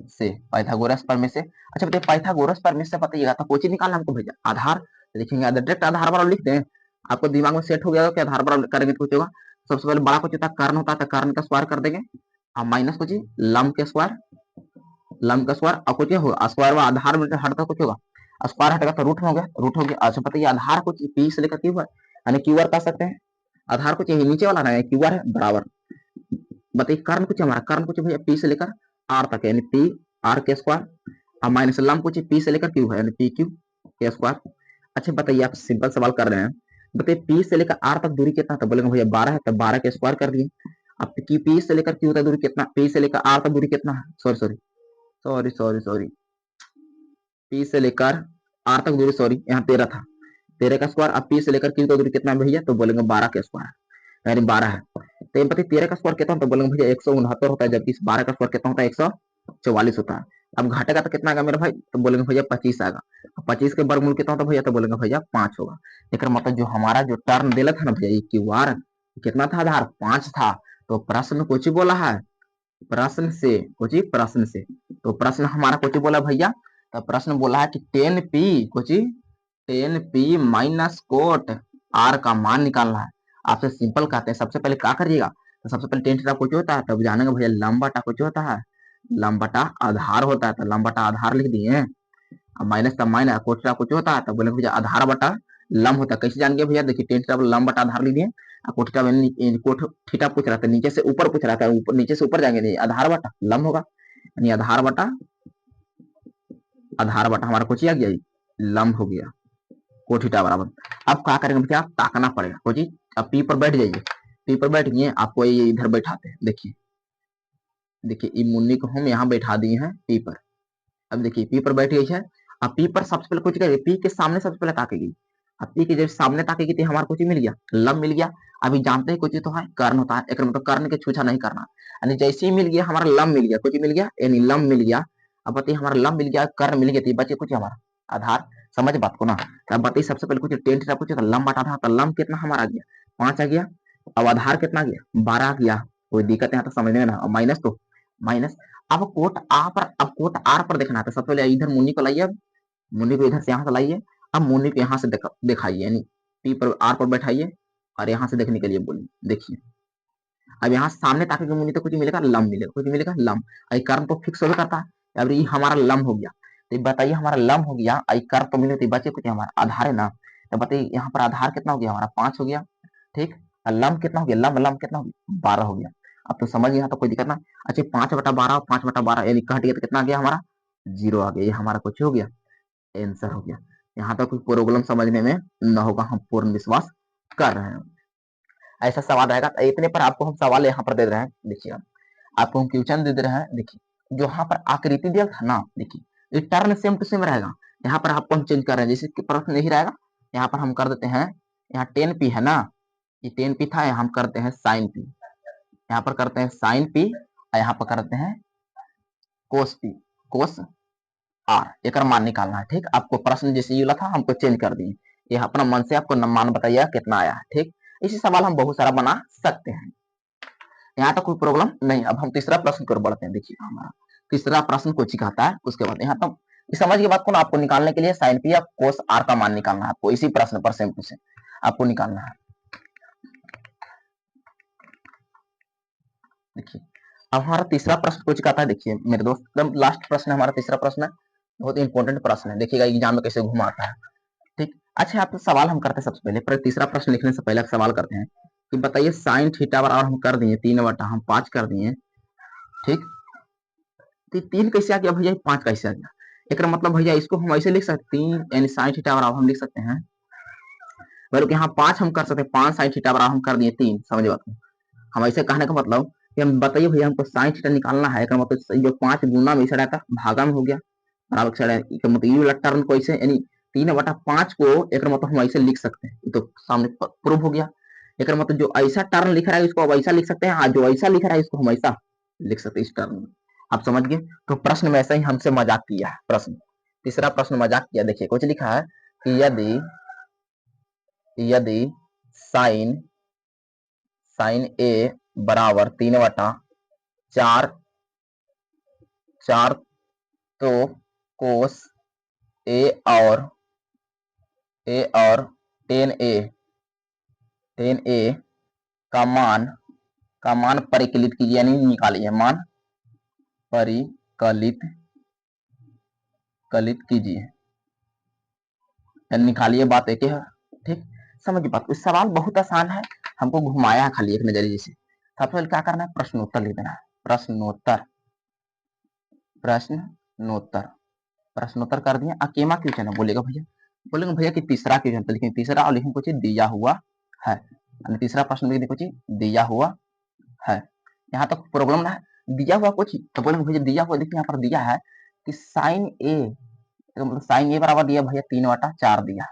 से, पाइथागोरस प्रमेय से। अच्छा बताइए पाइथागोरस प्रमेय से बताइएगा तो कोची निकालना हमको भैया आधार, लिखेंगे डायरेक्ट आधार बराबर लिखते हैं, आपको दिमाग में सेट हो गया कि आधार बराबर करेंगे तो कुछ होगा। सबसे पहले बड़ा कुछ होता है कर्ण होता है, तो कर्ण का स्क्वायर कर देंगे, माइनस कुछ लंब के स्क्वायर, लंब का स्क्वायर, और कुछ होगा स्क्वायर व आधार में हटता कुछ होगा, स्क्वायर हटेगा तो रूट हो गया, रूट हो गया। अच्छा बताइए आधार कुछ पी से लेकर क्यू है, यानी क्यू आर कर सकते हैं, आधार कुछ यही नीचे वाला ना क्यू आर है बराबर, बताइए कर्ण कुछ हमारा कर्ण कुछ भैया पी से लेकर आर तक, यानी पी आर के स्क्वायर, अब माइनस लम पूछिए पी से लेकर क्यू है यानी पी क्यू के स्क्वायर। अच्छा बताइए, आप सिंपल सवाल कर रहे हैं, बताइए पी से लेकर आर तक दूरी कितना, तो बोलेंगे भैया 12 है, तब 12 के स्क्वायर कर दिए। अब की पी से लेकर क्यू तक दूरी कितना, पी से लेकर आर तक दूरी कितना है, sorry sorry sorry sorry sorry P से लेकर आर तक दूरी, सॉरी यहाँ 13 था, 13 का स्क्वायर। अब पी से लेकर क्यू तक दूरी कितना है भैया, तो बोलेंगे 12 के स्क्वायर यानी 12 है। तो ये बताइए 13 का स्क्वायर कितना, तो बोलेंगे भैया 169 होता है, जबकि 12 का स्क्वायर कितना होता है, 144 होता है। अब घटेगा तो कितना आएगा मेरा भाई, तो बोलेंगे भैया 25 आएगा। 25 के वर्गमूल कितना होता है भैया, तो बोलेंगे भैया 5 होगा। लेकिन मतलब जो हमारा जो टर्म दिला था ना भैया ये क्यू आर, कितना था आधार 5 था। तो प्रश्न कुछ बोला है, प्रश्न से कुछ प्रश्न से, तो प्रश्न हमारा कुछ बोला भैया, तो प्रश्न बोला है कि 10p कुछ 10p माइनस कोट आर का मान निकालना है। आपसे सिंपल कहते हैं, सबसे पहले क्या करिएगा, तो सबसे पहले टेन थीटा कुछ होता है, तब जानेंगे भैया लंब बटा कुछ होता है, लंब बटा आधार होता है, तो लंब बटा आधार लिख दिए। अब माइनस का माइनस कोट थीटा कुछ होता है, तब बोलेंगे भैया आधार बटा लंब होता है। कैसे जान गए भैया, देखिए टेन थीटा लंब बटा आधार लिख दिए, कोट थीटा कोट थीटा पूछ रहा था, नीचे से ऊपर पूछ रहा था, ऊपर नीचे से ऊपर जाएंगे, नहीं आधार बटा लंब होगा, यानी आधार बटा हमारा कुछ आ गया, लंब हो गया कोट थीटा बराबर। अब क्या करेंगे भैया, ताकना पड़ेगा कुछ। अब पी पर बैठ जाइए, पी पर बैठ गए, आपको ये इधर बैठाते हैं, देखिए देखिए ये मुन्नी को हम यहाँ बैठा दिए हैं पी पर। अब देखिए पी पर बैठ गई है। अब पी पर सबसे पहले कुछ करेगी, पी के सामने सबसे पहले ताकेगी। अब पी के जब सामने ताकेगी तो हमारा कुछ मिल गया, लंब मिल गया। अभी जानते हैं कुछ तो है कर्ण होता है, एक मतलब कर्ण के छूछा नहीं करना, यानी जैसे ही मिल गया हमारा लंब मिल गया, कुछ मिल गया यानी लंब मिल गया। अब बताइए हमारा लंब मिल गया, कर्ण मिल गया, तो बचे कुछ हमारा आधार। समझ बात को ना। अब बताइए सबसे पहले कुछ टेन थीटा पूछे, तो लंब बटा था, तो लंब कितना हमारा आ गया 5 आ गया। अब आधार कितना आ गया 12 आ गया। कोई दिक्कत यहाँ तो समझने में ना, माइनस तो माइनस। अब कोट आ पर, अब कोट आर पर देखना है, तो सबसे पहले इधर मुन्नी को लाइए, अब मुन्नी को इधर से यहाँ से लाइए। अब मुन्नी को यहाँ से दिखाइए, यानी पी पर आर पर बैठाइए और यहाँ से देखने के लिए बोलिए। देखिए अब यहाँ सामने ताकि मुन्नी तो कुछ मिलेगा लंब मिलेगा, कुछ मिलेगा लंब, आई कर्व तो फिक्स हो करता है। अब ये हमारा लंब हो गया, तो बताइए हमारा लंब हो गया, आई कर्व तो मिले, तो बचे कुछ हमारा आधार है ना। तो बताइए यहाँ पर आधार कितना हो गया हमारा 5 हो गया, ठीक। और लंब कितना हो गया, लंब लंब कितना हो गया 12 हो गया। अब तो समझ यहाँ तो कोई दिक्कत ना। अच्छा 5/12 5/12 यानी कट गया, तो कितना आ गया हमारा 0 आ गया, ये हमारा कुछ हो गया आंसर हो गया। यहाँ तक कोई प्रॉब्लम समझने में न होगा, हम पूर्ण विश्वास कर रहे हैं। ऐसा सवाल रहेगा, तो इतने पर आपको हम सवाल यहाँ पर दे रहे हैं, देखिए आपको हम क्वेश्चन दे रहे हैं। देखिए जो यहाँ पर आकृति दिया था ना, देखिए ये टर्न सेम टू सेम रहेगा। यहाँ पर आपको हम चेंज कर रहे हैं, जैसे प्रश्न नहीं रहेगा, यहाँ पर हम कर देते हैं, यहाँ 10p है ना, ये 10p था, हम करते हैं साइन p, यहाँ पर करते हैं साइन p, और यहाँ पर करते हैं कोस p, कोस आर, एक मान निकालना है, ठीक। आपको प्रश्न जैसे ये था हमको चेंज कर दिए, ये अपना मन से आपको मान बताइए कितना आया है, ठीक। इसी सवाल हम बहुत सारा बना सकते हैं, यहाँ तक कोई प्रॉब्लम नहीं। अब हम तीसरा प्रश्न की ओर बढ़ते हैं। देखिए हमारा तीसरा प्रश्न को सिखाता है, उसके बाद यहाँ तक समझ के बात को ना, आपको निकालने के लिए साइन पी या कोस आर का मान निकालना है, आपको इसी प्रश्न पर सेम टू सेम आपको निकालना है। देखिए अब हमारा तीसरा प्रश्न कुछ कहता है, देखिए मेरे दोस्त एकदम लास्ट प्रश्न है हमारा, तीसरा प्रश्न है, बहुत इंपॉर्टेंट प्रश्न है, देखिएगा एग्जाम में कैसे घुमाता है, ठीक। अच्छा आप सवाल हम करते हैं सबसे पहले, पर तीसरा प्रश्न लिखने से पहले सवाल करते हैं कि बताइए साइन थीटा बराबर हम कर दिए 3 बटा हम 5 कर दिए, ठीक। तो 3 कैसे आ गया भैया, 5 कैसे आ गया, एक मतलब भैया इसको हम ऐसे लिख सकते हैं, 3 यानी साइन थीटा बराबर हम लिख सकते हैं, बल्कि यहाँ 5 हम कर सकते हैं, 5 साइन थीटा बराबर हम कर दिए 3, समझ बात को। हम ऐसे कहने का मतलब कि हम बताइए भैया हमको साइन थीटा निकालना है, मतलब जो 5 गुना में इसे रहता भागा में हो गया बराबर, मतलब ये वाला टर्म को ऐसे यानी 3/5 को एक मतलब हम ऐसे लिख सकते हैं, तो सामने प्रूव हो गया। एक मतलब जो ऐसा टर्म लिख रहा है इसको अब ऐसा लिख सकते हैं, जो ऐसा लिख रहा है इसको हम ऐसा लिख सकते हैं इस टर्म में। आप समझ गए। तो प्रश्न में ऐसा ही हमसे मजाक किया है, प्रश्न तीसरा प्रश्न मजाक किया। देखिए कुछ लिखा है कि यदि यदि साइन साइन ए बराबर 3/4 तो कोस ए और टेन ए का मान परिकलित कीजिए, यानी निकालिए मान परिकलित कीजिए, निकालिए, बात एक है, ठीक। समझ बात, इस सवाल बहुत आसान है, हमको घुमाया है खाली एक नजरिए से। सबसे पहले क्या करना है, प्रश्नोत्तर लिख देना है, प्रश्नोत्तर प्रश्नोत्तर प्रश्नोत्तर कर दिया। अकेमा क्वेश्चन है, बोलेगा भैया, बोलेंगे भैया कि तीसरा क्वेश्चन, तो लिखेंगे तीसरा और लिखेंगे कुछ दिया हुआ है, तीसरा प्रश्न लिख कुछ दिया हुआ है। यहाँ तक प्रॉब्लम ना है, दिया हुआ कुछ, तो बोलेंगे भैया दिया हुआ, देखिए यहाँ पर दिया है कि साइन ए, तो मतलब साइन ए बराबर दिया भैया 3/4 दिया,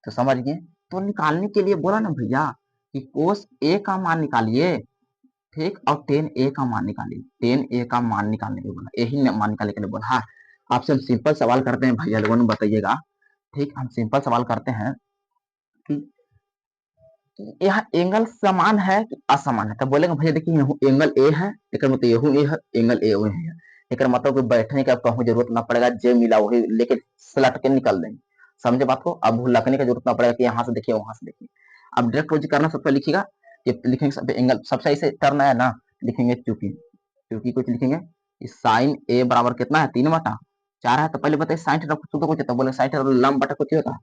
तो समझ गए। तो निकालने के लिए बोला ना भैया कि कोस ए का मान निकालिए, ठीक, और टेन ए का मान निकालिए, टेन ए का मान निकालने के लिए बोला, यही मान निकालने के लिए बोला। हाँ, आपसे हम सिंपल सवाल करते हैं भैया लोगों ने, बताइएगा, ठीक, हम सिंपल सवाल करते हैं कि यह एंगल समान है कि असमान है, तो बोलेंगे भैया देखिए यहाँ एंगल ए है, एक मतलब यहू ए है, एंगल ए वही है, एक मतलब बैठने का कहूँ जरूरत ना पड़ेगा, जे मिला वही लेके सलट के निकल देंगे, समझे बात को। अब भुलकने का जरूरत ना पड़ेगा कि यहाँ से देखिए वहां से देखिए। अब डायरेक्ट वही करना, सबसे लिखिएगा, ये लिखेंगे सब एंगल, सबसे ऐसे करना है ना, लिखेंगे चूंकि, क्योंकि कुछ लिखेंगे साइन ए बराबर कितना है 3/4 है, तो पहले बताइए साइन थीटा कुछ होता, कुछ बोले साइन थीटा लंब बटा कुछ होता है,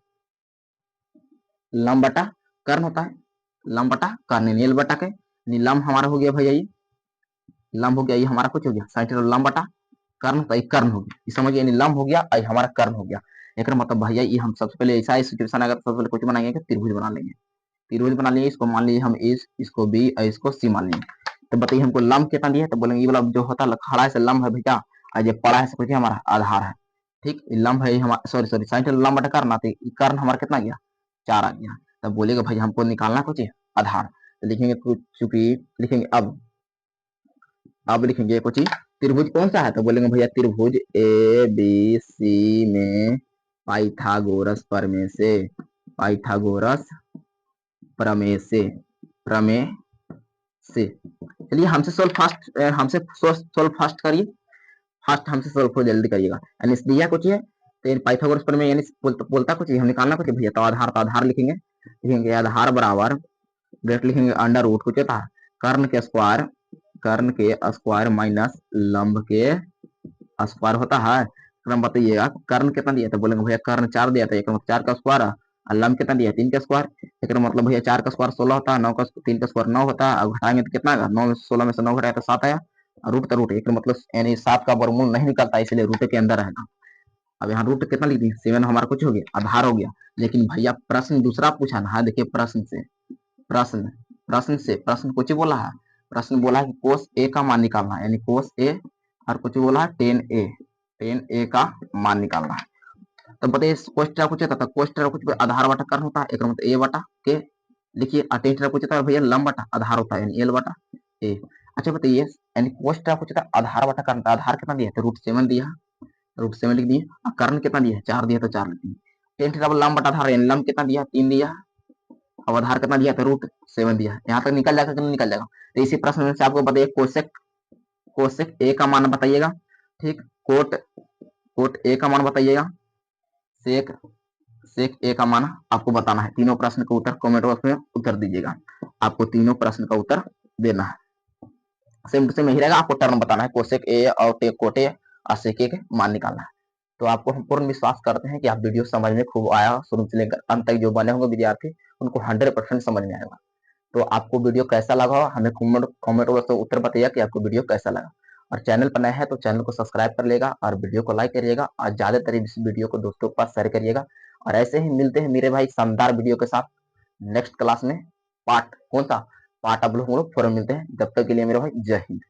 लंब बटा कर्ण होता है, लंब बटा कर्ण, नील बटा के लंब हमारा हो गया भैया, ये लंब हो गया, ये हमारा कुछ हो गया साइन थीटा लंब बटा कर्ण, तो एक कर्ण हो गया, ये समझिए, लंब हो गया और हमारा कर्ण हो गया। एक मतलब भैया ये हम सबसे पहले ऐसा सिचुएशन अगर सबसे पहले कुछ बनाएंगे कि त्रिभुज बना लेंगे, त्रिभुज बना लिए, इसको मान लीजिए हम इसको बी और इसको सी मान लिए, तो बताइए हमको लंब कितना दिया है, तो बोलेंगे ये वाला जो होता है खड़ा है लंब है भैया, और ये पड़ा है कुछ हमारा आधार है, ठीक, लंब है हमारा, सॉरी सॉरी साइन थीटा लंब बटा कर्ण, तो कर्ण हमारा कितना गया 4 आ गया, तब बोलेगा भाई हमको निकालना कुछ आधार, तो लिखेंगे कुछ, चूंकि लिखेंगे अब लिखेंगे कुछ त्रिभुज कौन सा है, तो बोलेंगे भैया त्रिभुज ए बी सी में पाइथागोरस प्रमेय से, पाइथागोरस प्रमेय से, प्रमेय से, चलिए हमसे सोल्व फास्ट, हमसे सोल्व फास्ट करिए, फास्ट हमसे सोल्व जल्दी करिएगा, यानी दिया कुछ है, तो पाइथागोरस प्रमेय यानी बोलता कुछ हम निकालना कुछ भैया, तो आधार लिखेंगे, लिखेंगे आधार बराबर ब्रैकेट लिखेंगे अंडर रूट कुछ होता है कर्ण के स्क्वायर, कर्ण के स्क्वायर माइनस लंब के स्क्वायर होता है। क्रम बताइएगा कर्ण कितना दिया, तो बोलेंगे भैया कर्ण 4 दिया था, एक मतलब 4 का स्क्वायर, और लंब कितना दिया 3 का स्क्वायर, एक मतलब भैया 4 का स्क्वायर 16 होता है, 9 का 3 का स्क्वायर 9 होता है, और घटाएंगे तो कितना आएगा 9 में 16 में से 9 घटाया तो 7 आया, और रूट का रूट एक मतलब यानी 7 का वर्गमूल नहीं निकलता, इसलिए रूट के अंदर रहेगा। अब यहाँ रूट कितना लिख दिए 7 हमारा कुछ हो गया आधार हो गया, लेकिन भैया प्रश्न दूसरा पूछा ना, देखिए प्रश्न से, प्रश्न प्रश्न कुछ बोला है, प्रश्न बोला है कि कोस ए का मान निकालना है, यानी कोस ए, और कुछ बोला है टेन ए का मान निकालना है, तो बताइए कोष्टा कुछ होता है, कोष्टा कुछ आधार बटा कर्ण होता है, एक मतलब ए बटा के, लिखिए अटेंटा कुछ होता है भैया लंब बटा आधार होता है, यानी एल बटा ए। अच्छा बताइए यानी कोष्टा कुछ होता है आधार बटा कर्ण, आधार कितना दिया है √7 दिया, √7 लिख दिए, और कर्ण कितना दिया है 4 दिया, तो 4 लिख दिए, टेन थीटा लंब बटा आधार, यानी लंब कितना दिया 3 दिया, अब आधार कितना दिया था √7 दिया, यहाँ तक निकल जाएगा कि नहीं निकल जाएगा, तो इसी प्रश्न में से आपको बताइए कोसेक, कोसेक ए का मान बताइएगा, ठीक, कोट कोट ए का मान बताइएगा, सेक सेक ए का मान आपको बताना है, तीनों प्रश्न का उत्तर कमेंट बॉक्स में उत्तर दीजिएगा, आपको तीनों प्रश्न का उत्तर देना है, सेम टू सेम यही रहेगा, आपको टर्म बताना है कोसेक ए और टेक कोटे और सेक ए के मान निकालना है। तो आपको हम पूर्ण विश्वास करते हैं कि आप वीडियो समझ में खूब आया, शुरू से लेकर अंत तक जो बने होंगे विद्यार्थी उनको 100% समझ में आएगा। तो आपको वीडियो कैसा लगा हमें कमेंट बॉक्स में उत्तर बताइए कि आपको वीडियो कैसा लगा, और चैनल पर नया है तो चैनल को सब्सक्राइब कर लेगा और वीडियो को लाइक करिएगा, और ज्यादातर इस वीडियो को दोस्तों के पास शेयर करिएगा, और ऐसे ही मिलते हैं मेरे भाई शानदार वीडियो के साथ नेक्स्ट क्लास में, पार्ट कौन सा पार्ट आप लोग फोरम मिलते हैं, जब तक के लिए मेरे भाई जय हिंद।